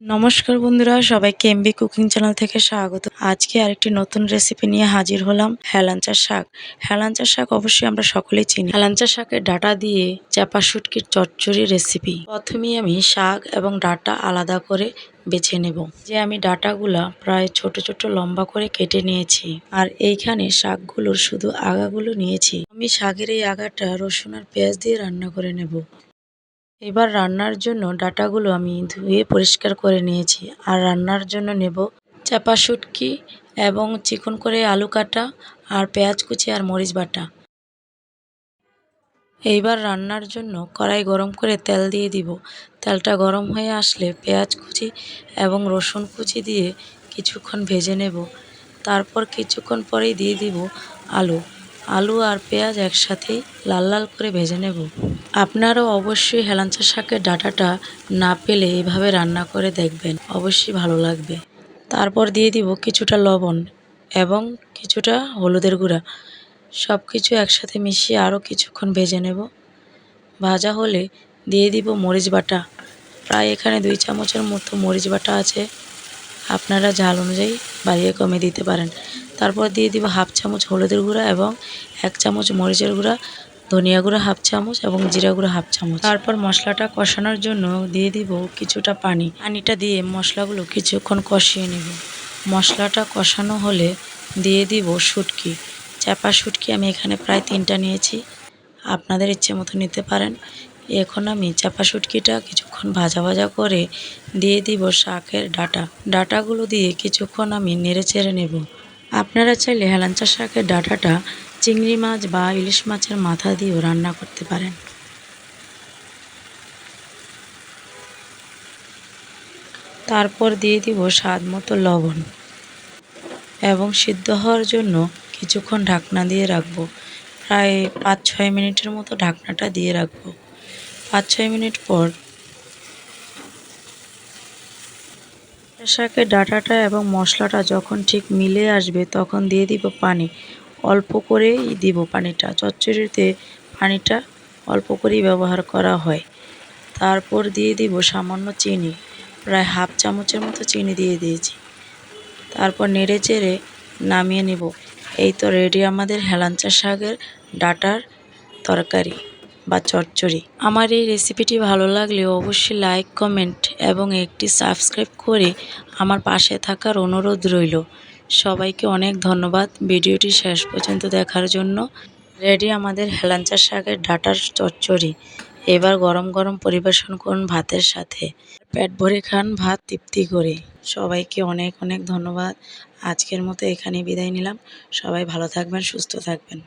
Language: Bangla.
নমস্কার বন্ধুরা, সবাইকে এমবি কুকিং চ্যানেল থেকে স্বাগত। আজকে আরেকটি নতুন রেসিপি নিয়ে হাজির হলাম। হেলাঞ্চা শাক। হেলাঞ্চা শাক অবশ্যই আমরা সকলেই চিনি। হেলাঞ্চা শাকের ডাঁটা দিয়ে চাপা শুটকির চচ্চড়ি রেসিপি। প্রথমেই আমি শাক এবং ডাঁটা আলাদা করে বেছে নেব। যে আমি ডাঁটাগুলা প্রায় ছোট ছোট লম্বা করে কেটে নিয়েছি, আর এইখানে শাকগুলোর শুধু আগাগুলো নিয়েছি। আমি শাকের এই আগাটা রসুন আর পেঁয়াজ দিয়ে রান্না করে নেব। এবার রান্নার জন্য ডাঁটাগুলো আমি ধুয়ে পরিষ্কার করে নিয়েছি। আর রান্নার জন্য নেব চাপা শুটকি এবং চিকন করে আলু কাটা আর পেঁয়াজ কুচি আর মরিচ বাটা। এইবার রান্নার জন্য কড়াই গরম করে তেল দিয়ে দিব। তেলটা গরম হয়ে আসলে পেঁয়াজ কুচি এবং রসুন কুচি দিয়ে কিছুক্ষণ ভেজে নেব। তারপর কিছুক্ষণ পরেই দিয়ে দিব আলু আর পেঁয়াজ একসাথেই লাল লাল করে ভেজে নেব। আপনারাও অবশ্যই হেলাঞ্চা শাকের ডাঁটাটা না পেলে এভাবে রান্না করে দেখবেন, অবশ্যই ভালো লাগবে। তারপর দিয়ে দিব কিছুটা লবণ এবং কিছুটা হলুদের গুঁড়া। সব কিছু একসাথে মিশিয়ে আরও কিছুক্ষণ ভেজে নেব। ভাজা হলে দিয়ে দিব মরিচ বাটা। প্রায় এখানে 2 চামচের মতো মরিচ বাটা আছে, আপনারা ঝাল অনুযায়ী বাড়িয়ে কমে দিতে পারেন। তারপর দিয়ে দিব হাফ চামচ হলুদের গুঁড়া এবং 1 চামচ মরিচের গুঁড়া, ধনিয়া গুঁড়া হাফ চামচ এবং জিরা গুঁড়া হাফ চামচ। তারপর মশলাটা কষানোর জন্য দিয়ে দিব কিছুটা পানিটা দিয়ে মশলাগুলো কিছুক্ষণ কষিয়ে নেব। মশলাটা কষানো হলে দিয়ে দিব শুটকি। চাপা শুটকি আমি এখানে প্রায় 3টা নিয়েছি, আপনাদের ইচ্ছে মতো নিতে পারেন। এখন আমি চাপা শুটকিটা কিছুক্ষণ ভাজা ভাজা করে দিয়ে দিব শাকের ডাঁটাগুলো দিয়ে কিছুক্ষণ আমি নেড়ে চেড়ে নেব। আপনারা চাইলে হেলাঞ্চা শাকের ডাঁটাটা চিংড়ি মাছ বা ইলিশ মাছের মাথা দিয়েও রান্না করতে পারেন। তারপর দিয়ে দিব স্বাদ মতো লবণ এবং সিদ্ধ হওয়ার জন্য কিছুক্ষণ ঢাকনা দিয়ে রাখবো। প্রায় 5-6 মিনিটের মতো ঢাকনাটা দিয়ে রাখবো। 5-6 মিনিট পর শাকের ডাঁটাটা এবং মশলাটা যখন ঠিক মিলে আসবে তখন দিয়ে দিব পানি। অল্প করেই দিব পানিটা। চচ্চড়িতে পানিটা অল্প করেই ব্যবহার করা হয়। তারপর দিয়ে দিব সামান্য চিনি, প্রায় হাফ চামচের মতো চিনি দিয়ে দিয়েছি। তারপর নেড়ে চেড়ে নামিয়ে নেব। এই তো রেডি আমাদের হেলাঞ্চা শাকের ডাঁটার তরকারি বা চচ্চড়ি। আমার এই রেসিপিটি ভালো লাগলে অবশ্যই লাইক, কমেন্ট এবং একটি সাবস্ক্রাইব করে আমার পাশে থাকার অনুরোধ রইল। সবাইকে অনেক ধন্যবাদ ভিডিওটি শেষ পর্যন্ত দেখার জন্য। রেডি আমাদের হেলাঞ্চা শাকের ডাঁটার চচ্চড়ি। এবার গরম গরম পরিবেশন করুন ভাতের সাথে। পেট ভরে খান ভাত তৃপ্তি করে। সবাইকে অনেক অনেক ধন্যবাদ। আজকের মতো এখানেই বিদায় নিলাম। সবাই ভালো থাকবেন, সুস্থ থাকবেন।